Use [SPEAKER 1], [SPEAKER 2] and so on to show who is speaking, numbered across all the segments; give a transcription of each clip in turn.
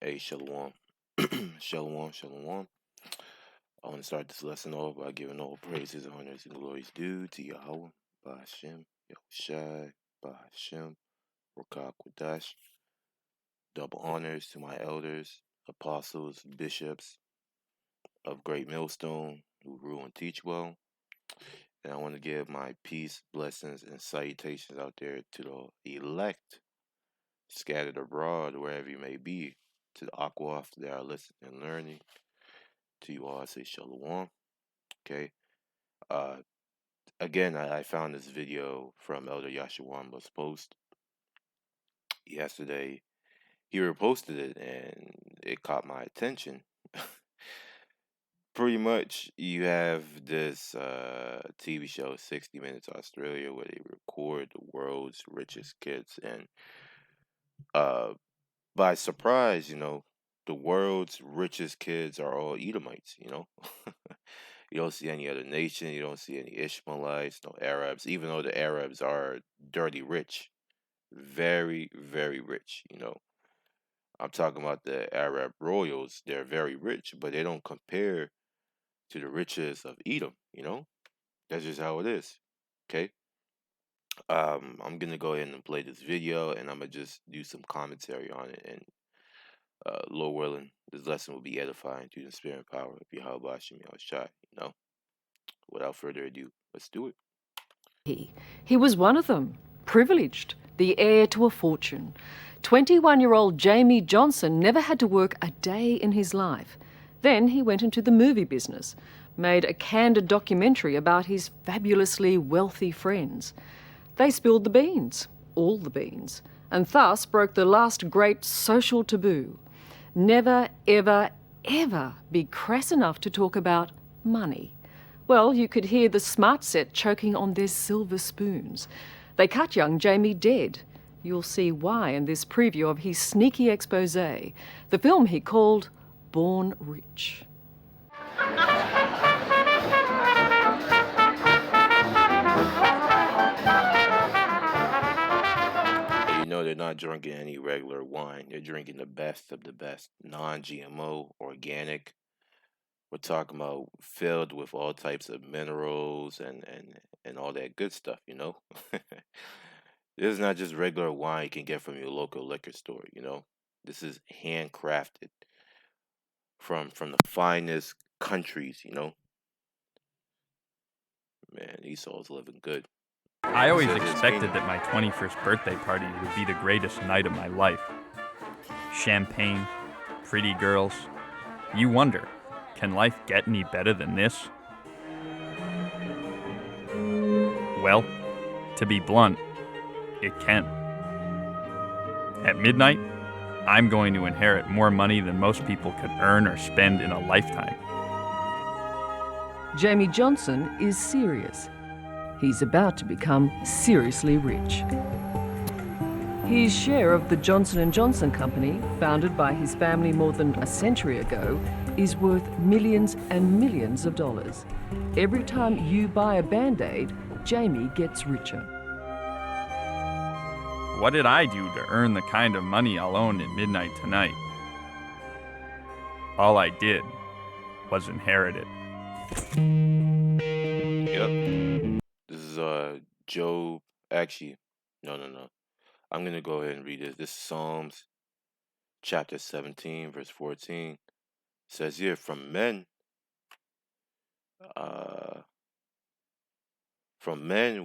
[SPEAKER 1] Hey, Shalom. Shalom, shalom. I want to start this lesson off by giving all praises, honors, and glories due to Yahweh, Ba'ashem, Yahushai, Ba'ashem, Rakak Wadash. Double honors to my elders, apostles, bishops of Great Millstone who rule and teach well. And I want to give my peace, blessings, and salutations out there to the elect, scattered abroad, wherever you may be, to the Aquaf that are listening and learning. To you all, I say Shalom. Okay. Uh, Again, I found this video from Elder Yashawan's post yesterday. He reposted it and it caught my attention. Pretty much, you have this TV show, 60 Minutes Australia, where they record the world's richest kids. And uh, by surprise, the world's richest kids are all Edomites. You don't see any other nation. You don't see any Ishmaelites, no Arabs, even though the Arabs are dirty rich. Very, very rich. I'm talking about the Arab royals. They're very rich, but they don't compare to the riches of Edom. That's just how it is. Okay. I'm gonna go ahead and play this video, and I'm gonna just do some commentary on it. And Lord willing, this lesson will be edifying through the spirit and power of Yahweh Hashem Yahushai. Without further ado, let's do it.
[SPEAKER 2] He was one of them, privileged, the heir to a fortune. 21-year-old Jamie Johnson never had to work a day in his life. Then he went into the movie business, made a candid documentary about his fabulously wealthy friends. They spilled the beans, all the beans, and thus broke the last great social taboo. Never, ever, ever be crass enough to talk about money. Well, you could hear the smart set choking on their silver spoons. They cut young Jamie dead. You'll see why in this preview of his sneaky expose, the film he called Born Rich.
[SPEAKER 1] They're not drinking any regular wine. They're drinking the best of the best, non-GMO, organic. We're talking about filled with all types of minerals and all that good stuff. This is not just regular wine you can get from your local liquor store. This is handcrafted from the finest countries. Man, Esau's living good.
[SPEAKER 3] I always expected that my 21st birthday party would be the greatest night of my life. Champagne, pretty girls. You wonder, can life get any better than this? Well, to be blunt, it can. At midnight, I'm going to inherit more money than most people could earn or spend in a lifetime.
[SPEAKER 2] Jamie Johnson is serious. He's about to become seriously rich. His share of the Johnson & Johnson company, founded by his family more than a century ago, is worth millions and millions of dollars. Every time you buy a Band-Aid, Jamie gets richer.
[SPEAKER 3] What did I do to earn the kind of money I'll own at midnight tonight? All I did was inherit it.
[SPEAKER 1] Yep. This is Job. Actually, no. I'm gonna go ahead and read this. This is Psalms chapter 17, verse 14. It says here, from men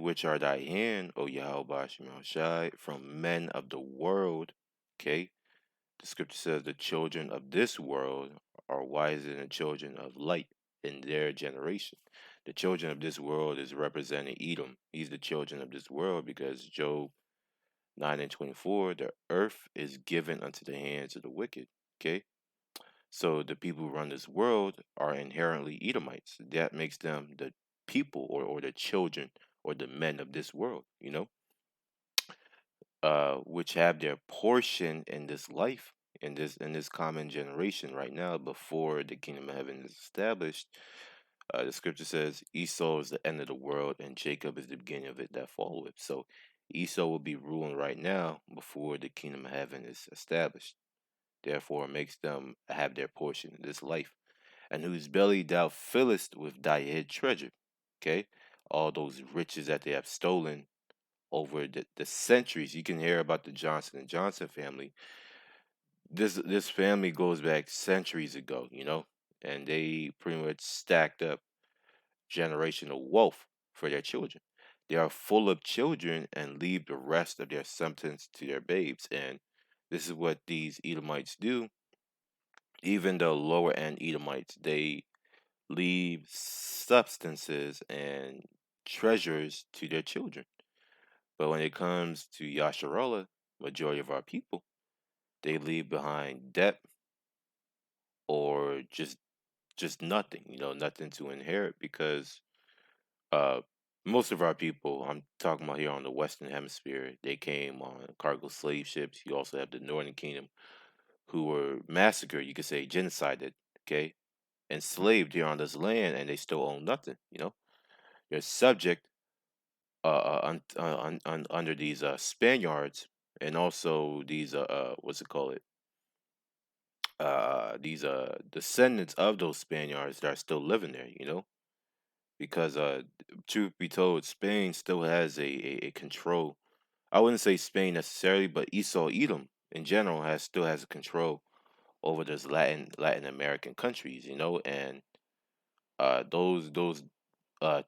[SPEAKER 1] which are thy hand, O Yahweh Shai, from men of the world. Okay. The scripture says the children of this world are wiser than the children of light in their generation. The children of this world is representing Edom. He's the children of this world because Job 9:24, the earth is given unto the hands of the wicked. Okay. So the people who run this world are inherently Edomites. That makes them the people or the children or the men of this world, which have their portion in this life, in this common generation right now, before the kingdom of heaven is established. The scripture says Esau is the end of the world and Jacob is the beginning of it that followeth. So Esau will be ruling right now before the kingdom of heaven is established. therefore makes them have their portion in this life, and whose belly thou fillest with thy hid treasure. Okay, all those riches that they have stolen over the centuries. You can hear about the Johnson and Johnson family. This family goes back centuries ago, and they pretty much stacked up generational wealth for their children. They are full of children and leave the rest of their substance to their babes. And this is what these Edomites do. Even the lower end Edomites, they leave substances and treasures to their children. But when it comes to Yasharallah, majority of our people, they leave behind debt or just nothing, nothing to inherit because uh most of our people, I'm talking about here on the Western Hemisphere, they came on cargo slave ships. You also have the Northern Kingdom who were massacred, you could say genocided, okay, enslaved here on this land, and they still own nothing, They're subject under these Spaniards, and also these what's it called it? These descendants of those Spaniards that are still living there, because truth be told, Spain still has a control. I wouldn't say Spain necessarily, but Esau Edom in general still has a control over those Latin American countries, and those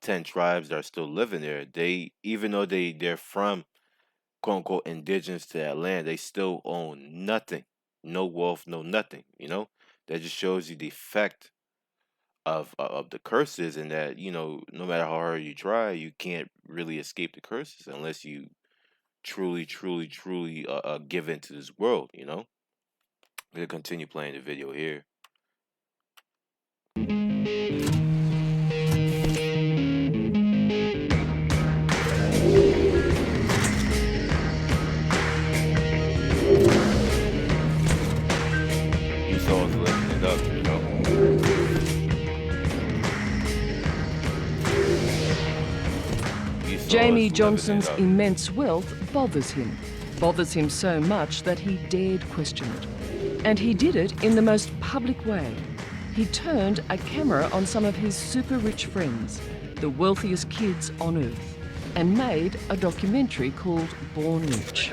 [SPEAKER 1] 10 tribes that are still living there, they, even though they're from quote unquote indigenous to that land, they still own nothing, no wealth, no nothing. That just shows you the effect of the curses, and that no matter how hard you try, you can't really escape the curses unless you truly, truly, truly give into this world. I'm gonna continue playing the video here. Esau's lifting it up.
[SPEAKER 2] Jamie Johnson's immense wealth bothers him so much that he dared question it. And he did it in the most public way. He turned a camera on some of his super rich friends, the wealthiest kids on earth, and made a documentary called Born Rich.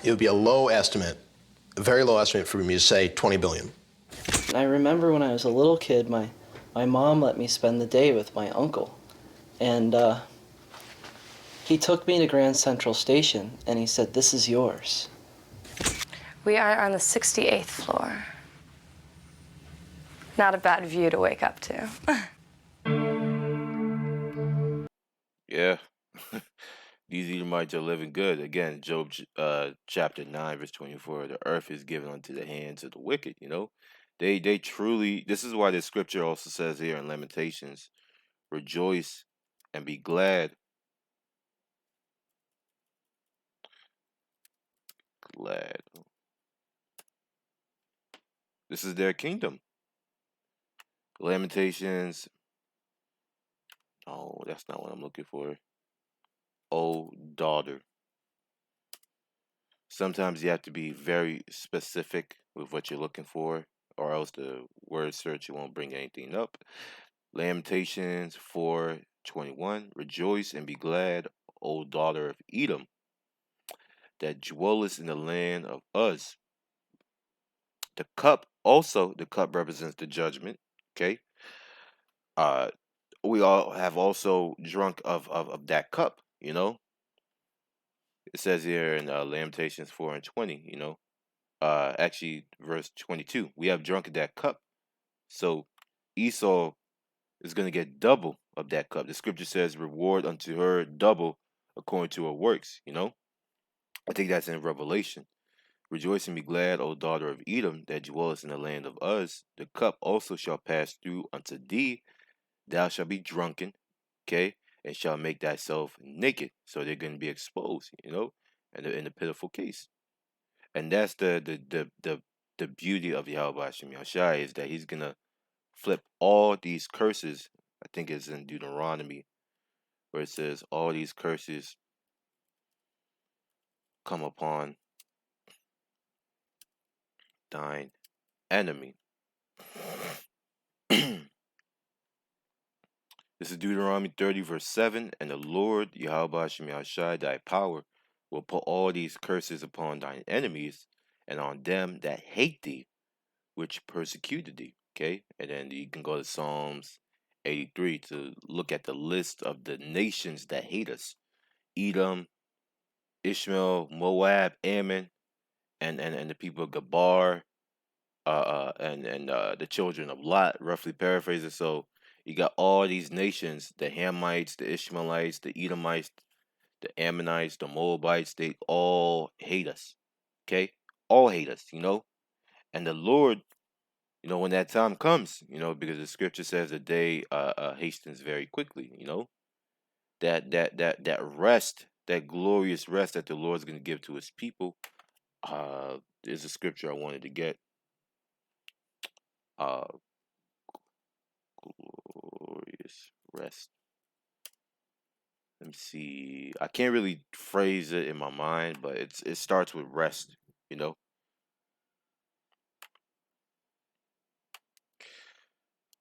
[SPEAKER 4] It would be a low estimate, a very low estimate for me to say 20 billion.
[SPEAKER 5] I remember when I was a little kid, my mom let me spend the day with my uncle. And he took me to Grand Central Station and he said, "This is yours."
[SPEAKER 6] We are on the 68th floor. Not a bad view to wake up to.
[SPEAKER 1] Yeah. These Edomites are living good. Again, Job chapter 9, verse 24, the earth is given unto the hands of the wicked, They truly, this is why the scripture also says here in Lamentations, rejoice and be glad. Glad. This is their kingdom. Lamentations. Oh, that's not what I'm looking for. Oh, daughter. Sometimes you have to be very specific with what you're looking for, or else the word search won't bring anything up. Lamentations 4:21. Rejoice and be glad, O daughter of Edom, that dwellest in the land of Uz. The cup represents the judgment. Okay. Uh we all have also drunk of that cup, It says here in Lamentations 4:20, actually verse 22. We have drunk of that cup. So Esau is going to get double of that cup. The scripture says, reward unto her double according to her works, I think that's in Revelation. Rejoice and be glad, O daughter of Edom, that dwellest in the land of Uz. The cup also shall pass through unto thee. Thou shalt be drunken, okay, and shall make thyself naked. So they're going to be exposed, in the pitiful case. And that's the beauty of Yahweh Hashem Yahshai, is that he's going to flip all these curses. I think it's in Deuteronomy where it says all these curses come upon thine enemy. This is Deuteronomy 30, verse 7. And the Lord, Yahweh Shem Yahshai, thy power, will put all these curses upon thine enemies and on them that hate thee, which persecuted thee. Okay? And then you can go to Psalms 83 to look at the list of the nations that hate us: Edom, Ishmael, Moab, Ammon, and the people of Gabar, and the children of Lot, roughly paraphrasing. So you got all these nations: the Hamites, the Ishmaelites, the Edomites, the Ammonites, the Moabites. They all hate us. Okay, all hate us. And the Lord, when that time comes, because the Scripture says the day hastens very quickly. That rest, that glorious rest that the Lord's going to give to His people. There's a scripture I wanted to get. Uh, glorious rest. Let me see. I can't really phrase it in my mind, but it starts with rest. You know.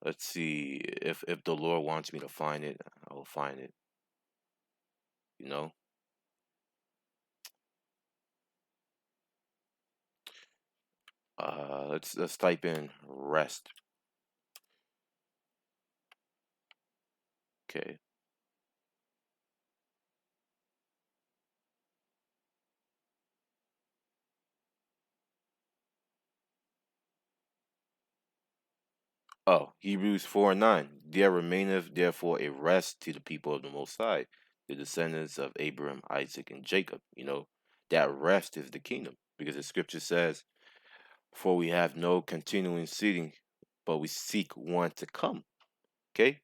[SPEAKER 1] Let's see if the Lord wants me to find it, I will find it. You know. Let's type in rest. Okay. Oh, Hebrews 4:9. There remaineth therefore a rest to the people of the Most High, the descendants of Abraham, Isaac, and Jacob. That rest is the kingdom, because the Scripture says, "For we have no continuing sitting, but we seek one to come." Okay,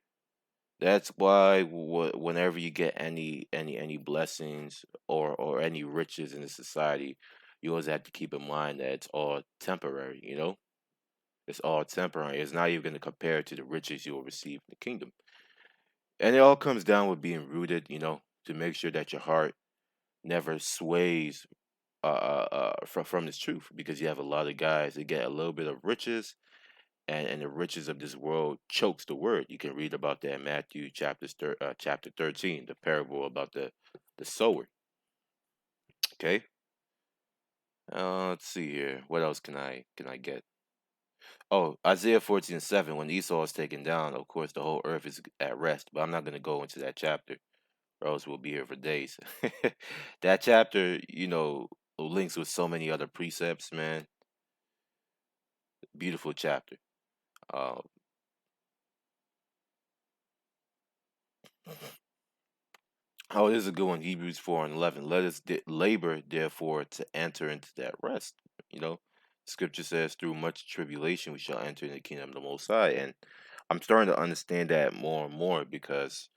[SPEAKER 1] that's why whenever you get any blessings or any riches in the society, you always have to keep in mind that it's all temporary. It's all temporary. It's not even going to compare to the riches you will receive in the kingdom. And it all comes down with being rooted, to make sure that your heart never sways from this truth, because you have a lot of guys that get a little bit of riches, and the riches of this world chokes the word. You can read about that in Matthew chapter 13, the parable about the sower. Okay. Let's see here. What else can I get? Oh, Isaiah 14:7. When Esau is taken down, of course, the whole earth is at rest. But I'm not going to go into that chapter, or else we'll be here for days. That chapter, links with so many other precepts, man. Beautiful chapter. Uh, oh, this is a good one. Hebrews 4:11. Let us labor, therefore, to enter into that rest. You know, Scripture says, "Through much tribulation we shall enter into the kingdom of the Most High." And I'm starting to understand that more and more, because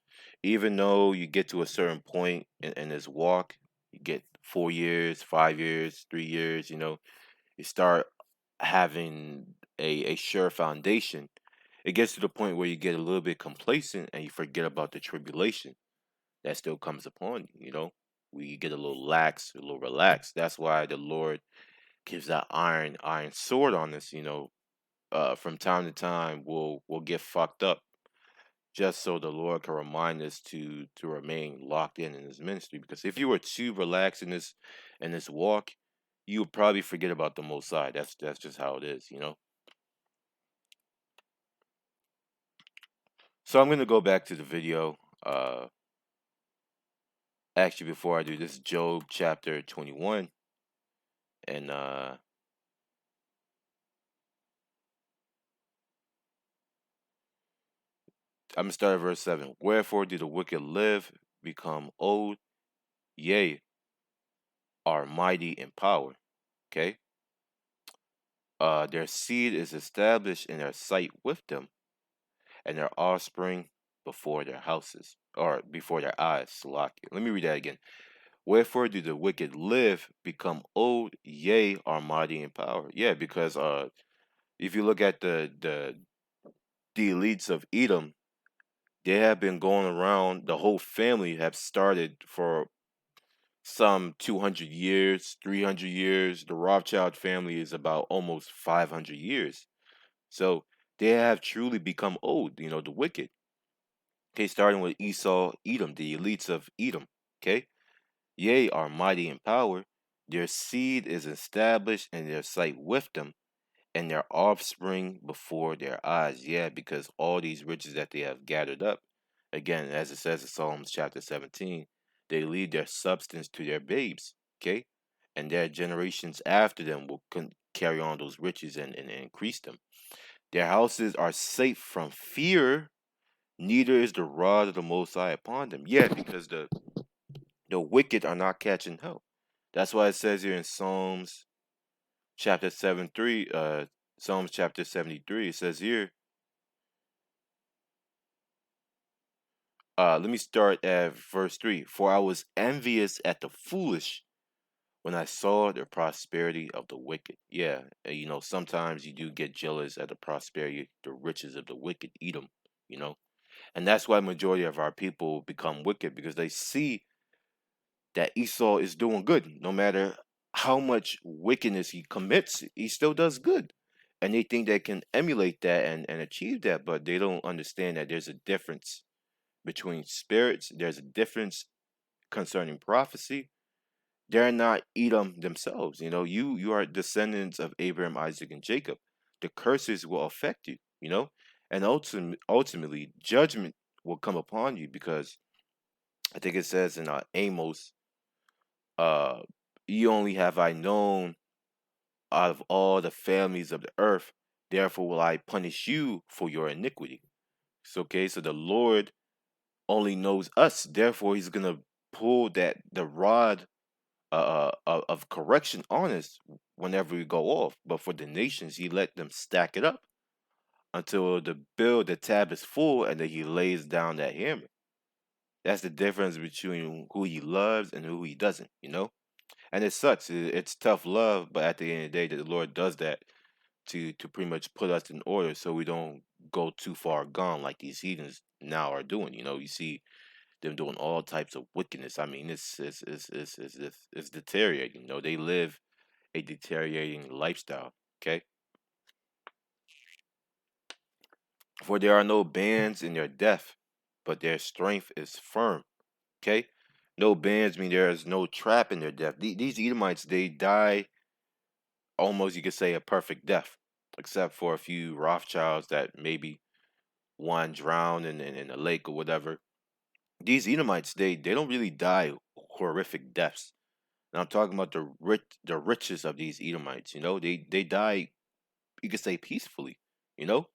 [SPEAKER 1] even though you get to a certain point in this walk, you get 4 years, 5 years, 3 years, you start having a sure foundation. It gets to the point where you get a little bit complacent and you forget about the tribulation that still comes upon you. We get a little lax, a little relaxed. That's why the Lord gives that iron sword on us. From time to time, we'll get fucked up, just so the Lord can remind us to remain locked in His ministry. Because if you were too relaxed in this walk, you would probably forget about the Most High. That's just how it is. So I'm gonna go back to the video. Actually, before I do this, Job chapter 21, and I'm gonna start at verse 7. Wherefore do the wicked live, become old, yea, are mighty in power. Okay. Their seed is established in their sight with them, and their offspring before their houses, or before their eyes. Salaki. Let me read that again. Wherefore do the wicked live, become old, yea, are mighty in power. Yeah, because if you look at the elites of Edom, they have been going around. The whole family have started for some 200 years, 300 years. The Rothschild family is about almost 500 years. So they have truly become old, the wicked. Okay, starting with Esau, Edom, the elites of Edom. Okay, yea, are mighty in power. Their seed is established in their sight with them, and their offspring before their eyes. Yeah, because all these riches that they have gathered up, again, as it says in Psalms chapter 17, they leave their substance to their babes. Okay, and their generations after them will carry on those riches and increase them. Their houses are safe from fear, neither is the rod of the Most High upon them. Yeah, because the wicked are not catching hell. That's why it says here in chapter 7 3, Psalms chapter 73, it says here, let me start at verse 3. For I was envious at the foolish when I saw the prosperity of the wicked. Yeah, sometimes you do get jealous at the prosperity, the riches of the wicked, Edom, you know. And that's why majority of our people become wicked, because they see that Esau is doing good. No matter how much wickedness he commits, he still does good. And they think they can emulate that and achieve that, but they don't understand that there's a difference between spirits. There's a difference concerning prophecy. They're not Edom themselves. You are descendants of Abraham, Isaac, and Jacob. The curses will affect you, and ultimately judgment will come upon you, because I think it says in Amos, uh, you only have I known out of all the families of the earth, therefore will I punish you for your iniquity. So, okay, so the Lord only knows us, therefore he's gonna pull the rod of correction on us whenever we go off. But for the nations, he let them stack it up until the tab is full, and then he lays down that hammer. That's the difference between who he loves and who he doesn't. And it sucks. It's tough love, but at the end of the day, the Lord does that to pretty much put us in order, so we don't go too far gone like these heathens now are doing. You see them doing all types of wickedness. I mean, it's deteriorating. They live a deteriorating lifestyle. Okay, for there are no bands in their death, but their strength is firm. Okay, no bands mean there is no trap in their death. These Edomites, they die almost, you could say, a perfect death, except for a few Rothschilds that maybe one drowned in a lake or whatever. These Edomites, they don't really die horrific deaths. And I'm talking about the riches of these Edomites. They die, you could say, peacefully. You know,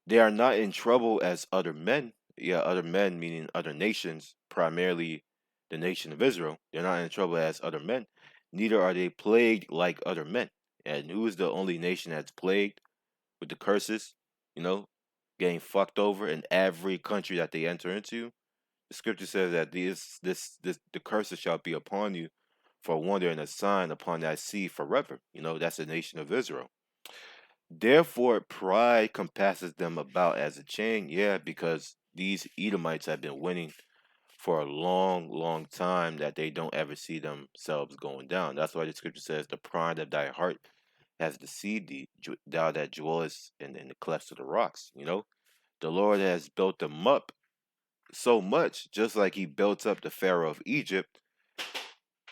[SPEAKER 1] they are not in trouble as other men. Yeah, other men meaning other nations, primarily the nation of Israel. They're not in trouble as other men. Neither are they plagued like other men. And who is the only nation that's plagued with the curses? You know, getting fucked over in every country that they enter into. The scripture says that the curses shall be upon you for a wonder and a sign upon that seed forever. That's the nation of Israel. Therefore, pride compasses them about as a chain. Yeah, because these Edomites have been winning for a long, long time, that they don't ever see themselves going down. That's why the scripture says, "The pride of thy heart has deceived thee, thou that dwellest in the clefts of the rocks." The Lord has built them up so much, just like he built up the Pharaoh of Egypt,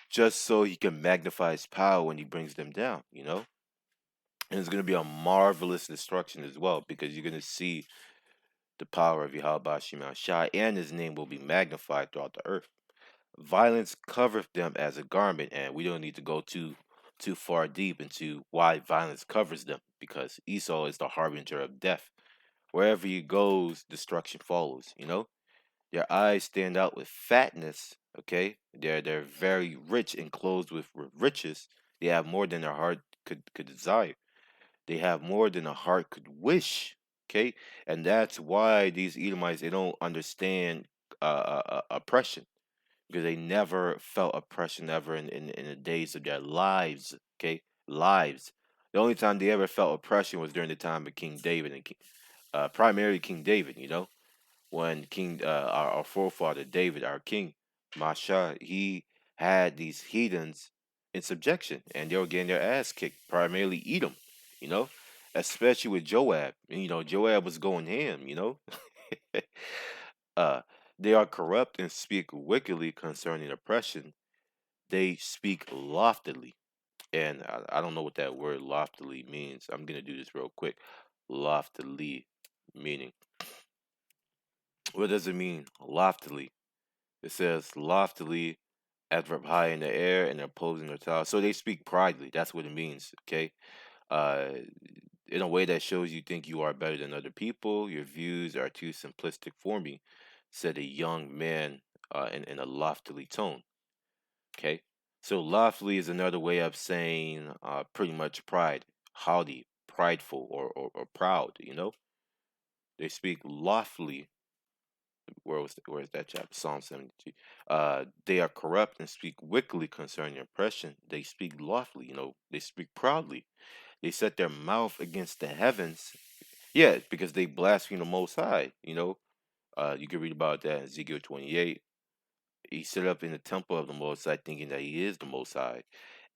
[SPEAKER 1] just so he can magnify his power when he brings them down. And it's going to be a marvelous destruction as well, because you're going to see the power of Yahweh Shema Shai, and his name will be magnified throughout the earth. Violence covereth them as a garment, and we don't need to go too far deep into why violence covers them, because Esau is the harbinger of death. Wherever he goes, destruction follows. Their eyes stand out with fatness. Okay, they're very rich and clothed with riches. They have more than their heart could desire. They have more than a heart could wish. Okay, and that's why these Edomites, they don't understand oppression, because they never felt oppression ever in the days of their lives. Okay, lives. The only time they ever felt oppression was during the time of King David and primarily King David. When our forefather David, our king, Masha, he had these heathens in subjection, and they were getting their ass kicked, primarily Edom, you know, especially with Joab. And, Joab was going ham. uh, they are corrupt and speak wickedly concerning oppression. They speak loftily. And I don't know what that word loftily means. I'm going to do this real quick. Loftily meaning. What does it mean? Loftily. It says loftily, adverb high in the air and opposing their tower. So they speak pridely. That's what it means. Okay. Uh, in a way that shows you think you are better than other people. Your views are too simplistic for me, said a young man in a loftily tone. Okay. So loftily is another way of saying pretty much pride, haughty, prideful, or proud. They speak loftily. Where is that chapter? Psalm 72. They are corrupt and speak wickedly concerning oppression. They speak loftily, they speak proudly. They set their mouth against the heavens. Yeah, because they blaspheme the Most High. You can read about that in Ezekiel 28. He set up in the temple of the Most High, thinking that he is the Most High,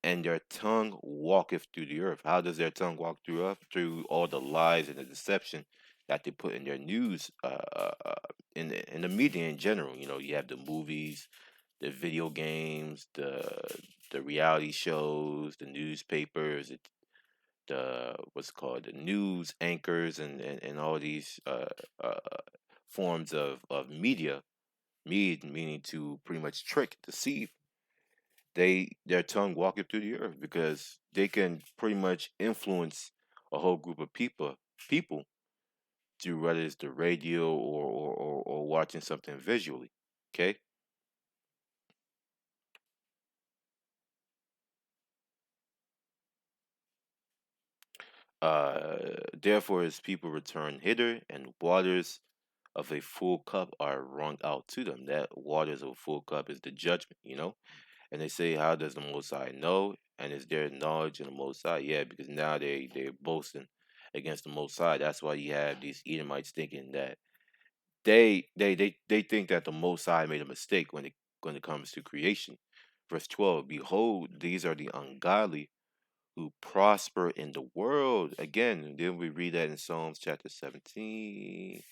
[SPEAKER 1] and their tongue walketh through the earth. How does their tongue walk through earth? Through all the lies and the deception that they put in their news, in the media in general. You have the movies, the video games, the reality shows, the newspapers, the what's it called, the news anchors, and all these forms of meaning to pretty much trick, deceive. Their tongue walketh through the earth because they can pretty much influence a whole group of people through whether it's the radio or watching something visually. Okay. Therefore his people return hither, and waters of a full cup are wrung out to them. That waters of a full cup is the judgment. And they say, how does the Most High know? And is there knowledge in the Most High? Yeah, because now they're boasting against the Most High. That's why you have these Edomites thinking that they think that the Most High made a mistake when it comes to creation. Verse 12, behold, these are the ungodly who prosper in the world. Again, then we read that in Psalms chapter 17,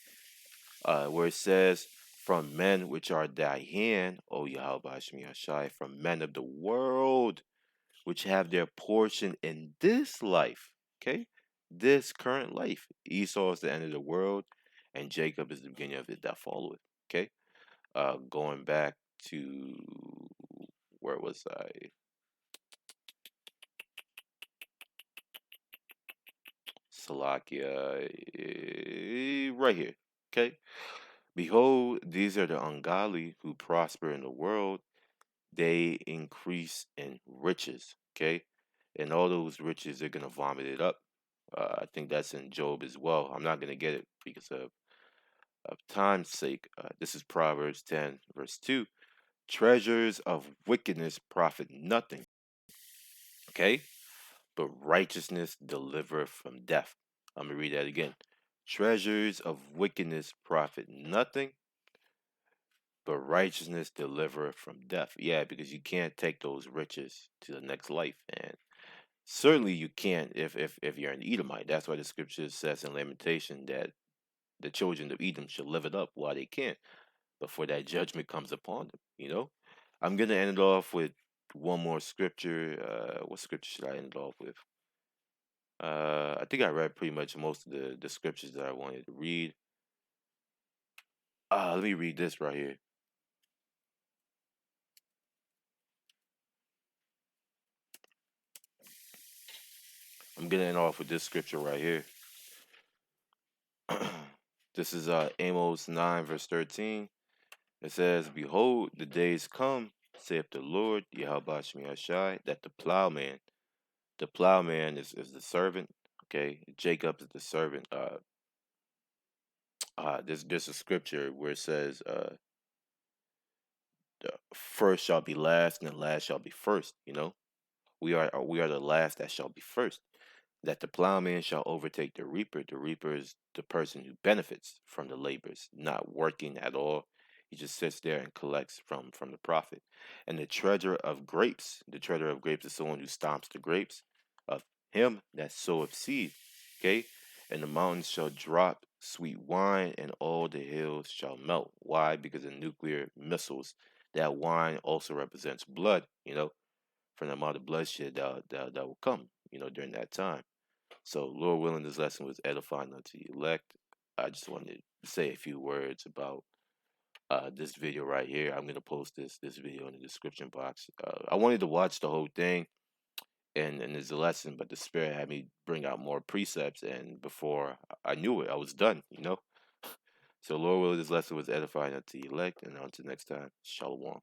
[SPEAKER 1] where it says, from men which are thy hand, O Yahweh Hashem Yashai, from men of the world, which have their portion in this life. Okay? This current life. Esau is the end of the world, and Jacob is the beginning of it that followeth. Okay? Going back to where was I? Salakia, right here. Okay? Behold, these are the ungodly who prosper in the world. They increase in riches. Okay? And all those riches, they're going to vomit it up. I think that's in Job as well. I'm not going to get it because of time's sake. This is Proverbs 10, verse 2. Treasures of wickedness profit nothing. Okay? But righteousness delivereth from death. I'm going to read that again. Treasures of wickedness profit nothing, but righteousness delivereth from death. Yeah, because you can't take those riches to the next life. And certainly you can't if you're an Edomite. That's why the scripture says in Lamentation that the children of Edom should live it up while they can, before that judgment comes upon them. I'm gonna end it off with one more scripture. What scripture should I end it off with? I think I read pretty much most of the scriptures that I wanted to read. Let me read this right here. I'm gonna end off with this scripture right here. This is Amos 9, verse 13. It says, behold, the days come, saith the Lord, Yahweh Shai, that the plowman is the servant. Okay, Jacob is the servant. There's a scripture where it says, the first shall be last, and the last shall be first. We are the last that shall be first. That the plowman shall overtake the reaper. The reaper is the person who benefits from the labors, not working at all. He just sits there and collects from the prophet. And the treasure of grapes is someone who stomps the grapes of him that soweth seed. Okay? And the mountains shall drop sweet wine, and all the hills shall melt. Why? Because of nuclear missiles. That wine also represents blood, from the amount of bloodshed that will come, during that time. So, Lord willing, this lesson was edifying unto the elect. I just wanted to say a few words about this video right here. I'm gonna post this video in the description box. I wanted to watch the whole thing, and there's a lesson, but the Spirit had me bring out more precepts, and before I knew it, I was done. So, Lord willing, this lesson was edifying unto the elect, and until next time, Shalom.